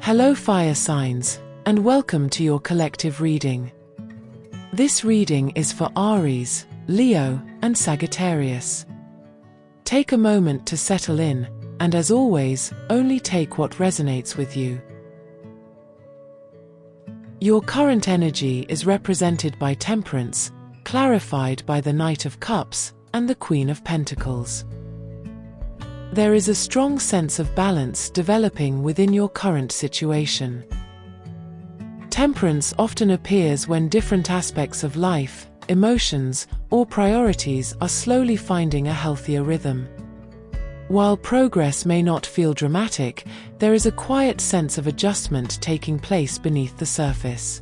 Hello fire signs, and welcome to your collective reading. This reading is for Aries, Leo, and Sagittarius. Take a moment to settle in, and as always, only take what resonates with you. Your current energy is represented by Temperance, clarified by the Knight of Cups, and the Queen of Pentacles. There is a strong sense of balance developing within your current situation. Temperance often appears when different aspects of life, emotions, or priorities are slowly finding a healthier rhythm. While progress may not feel dramatic, there is a quiet sense of adjustment taking place beneath the surface.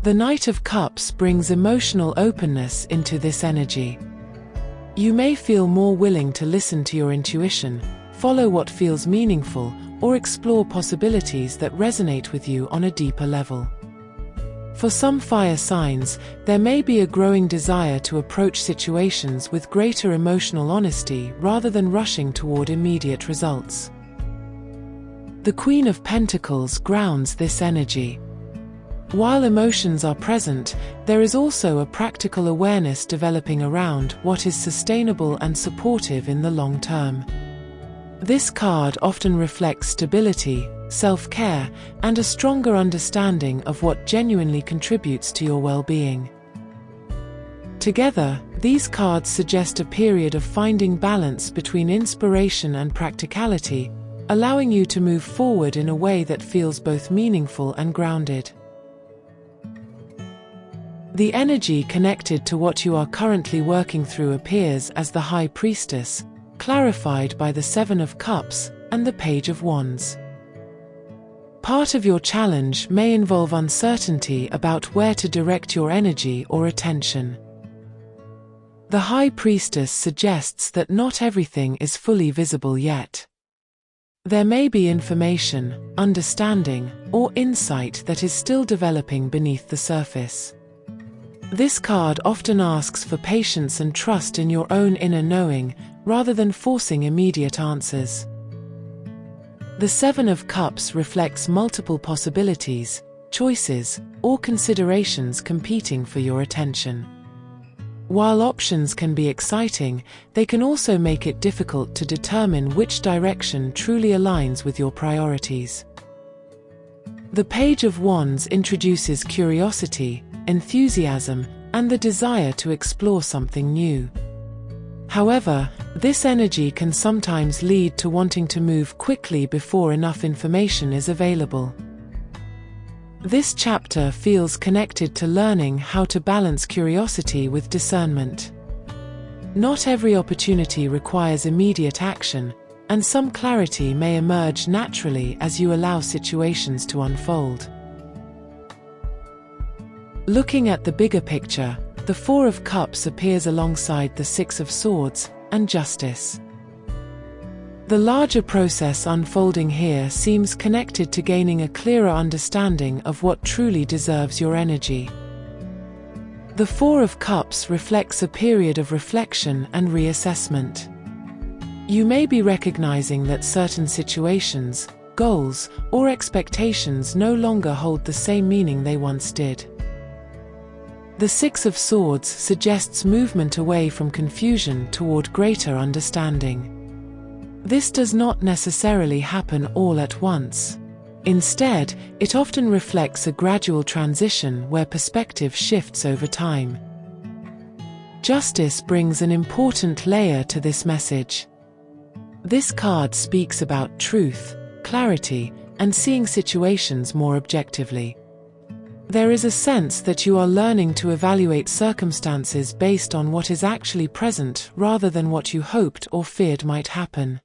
The Knight of Cups brings emotional openness into this energy. You may feel more willing to listen to your intuition, follow what feels meaningful, or explore possibilities that resonate with you on a deeper level. For some fire signs, there may be a growing desire to approach situations with greater emotional honesty rather than rushing toward immediate results. The Queen of Pentacles grounds this energy. While emotions are present, there is also a practical awareness developing around what is sustainable and supportive in the long term. This card often reflects stability, self-care, and a stronger understanding of what genuinely contributes to your well-being. Together, these cards suggest a period of finding balance between inspiration and practicality, allowing you to move forward in a way that feels both meaningful and grounded. The energy connected to what you are currently working through appears as the High Priestess, clarified by the Seven of Cups and the Page of Wands. Part of your challenge may involve uncertainty about where to direct your energy or attention. The High Priestess suggests that not everything is fully visible yet. There may be information, understanding, or insight that is still developing beneath the surface. This card often asks for patience and trust in your own inner knowing, rather than forcing immediate answers. The Seven of Cups reflects multiple possibilities, choices, or considerations competing for your attention. While options can be exciting, they can also make it difficult to determine which direction truly aligns with your priorities. The Page of Wands introduces curiosity, enthusiasm, and the desire to explore something new. However, this energy can sometimes lead to wanting to move quickly before enough information is available. This chapter feels connected to learning how to balance curiosity with discernment. Not every opportunity requires immediate action, and some clarity may emerge naturally as you allow situations to unfold. Looking at the bigger picture, the Four of Cups appears alongside the Six of Swords and Justice. The larger process unfolding here seems connected to gaining a clearer understanding of what truly deserves your energy. The Four of Cups reflects a period of reflection and reassessment. You may be recognizing that certain situations, goals, or expectations no longer hold the same meaning they once did. The Six of Swords suggests movement away from confusion toward greater understanding. This does not necessarily happen all at once. Instead, it often reflects a gradual transition where perspective shifts over time. Justice brings an important layer to this message. This card speaks about truth, clarity, and seeing situations more objectively. There is a sense that you are learning to evaluate circumstances based on what is actually present rather than what you hoped or feared might happen.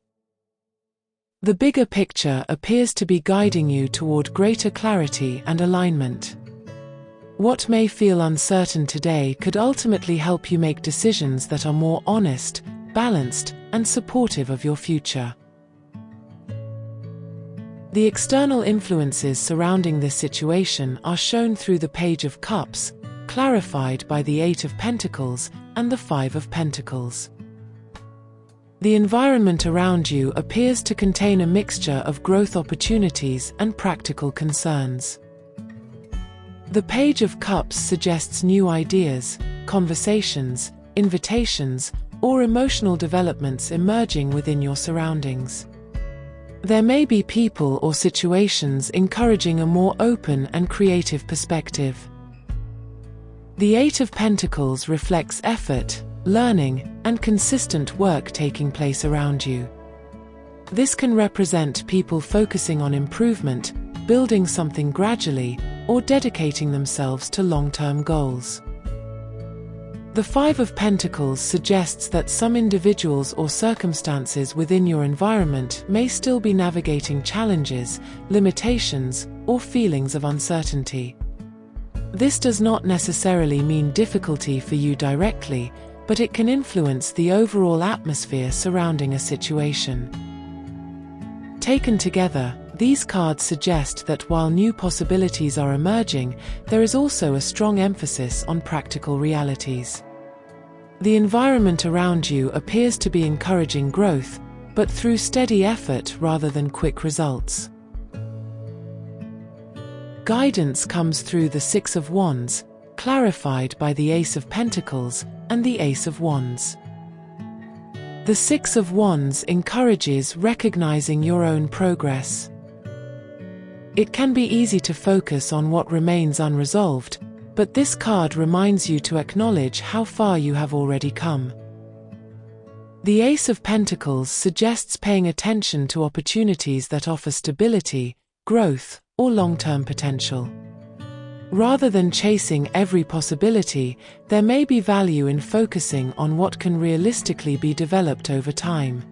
The bigger picture appears to be guiding you toward greater clarity and alignment. What may feel uncertain today could ultimately help you make decisions that are more honest, balanced, and supportive of your future. The external influences surrounding this situation are shown through the Page of Cups, clarified by the Eight of Pentacles and the Five of Pentacles. The environment around you appears to contain a mixture of growth opportunities and practical concerns. The Page of Cups suggests new ideas, conversations, invitations, or emotional developments emerging within your surroundings. There may be people or situations encouraging a more open and creative perspective. The Eight of Pentacles reflects effort, learning, and consistent work taking place around you. This can represent people focusing on improvement, building something gradually, or dedicating themselves to long-term goals. The Five of Pentacles suggests that some individuals or circumstances within your environment may still be navigating challenges, limitations, or feelings of uncertainty. This does not necessarily mean difficulty for you directly, but it can influence the overall atmosphere surrounding a situation. Taken together, these cards suggest that while new possibilities are emerging, there is also a strong emphasis on practical realities. The environment around you appears to be encouraging growth, but through steady effort rather than quick results. Guidance comes through the Six of Wands, clarified by the Ace of Pentacles and the Ace of Wands. The Six of Wands encourages recognizing your own progress. It can be easy to focus on what remains unresolved, but this card reminds you to acknowledge how far you have already come. The Ace of Pentacles suggests paying attention to opportunities that offer stability, growth, or long-term potential. Rather than chasing every possibility, there may be value in focusing on what can realistically be developed over time.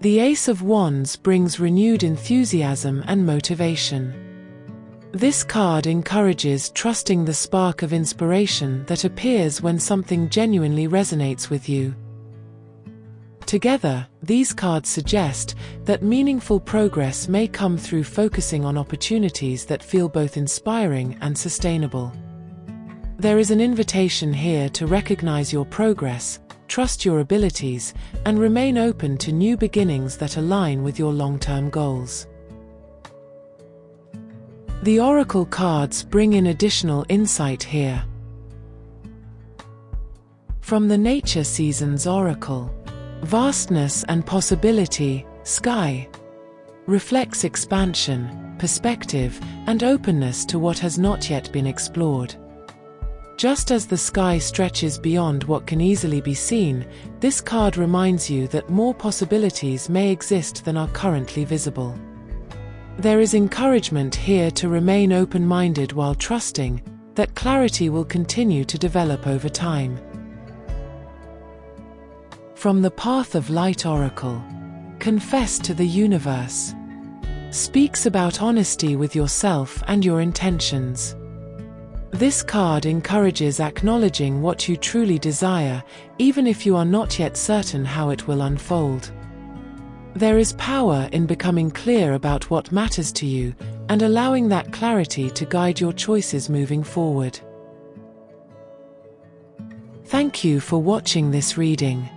The Ace of Wands brings renewed enthusiasm and motivation. This card encourages trusting the spark of inspiration that appears when something genuinely resonates with you. Together, these cards suggest that meaningful progress may come through focusing on opportunities that feel both inspiring and sustainable. There is an invitation here to recognize your progress, trust your abilities, and remain open to new beginnings that align with your long-term goals. The Oracle cards bring in additional insight here. From the Nature Seasons Oracle, vastness and possibility, sky, reflects expansion, perspective, and openness to what has not yet been explored. Just as the sky stretches beyond what can easily be seen, this card reminds you that more possibilities may exist than are currently visible. There is encouragement here to remain open-minded while trusting that clarity will continue to develop over time. From the Path of Light Oracle, Confess to the Universe, speaks about honesty with yourself and your intentions. This card encourages acknowledging what you truly desire, even if you are not yet certain how it will unfold. There is power in becoming clear about what matters to you and allowing that clarity to guide your choices moving forward. Thank you for watching this reading.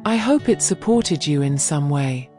I hope it supported you in some way.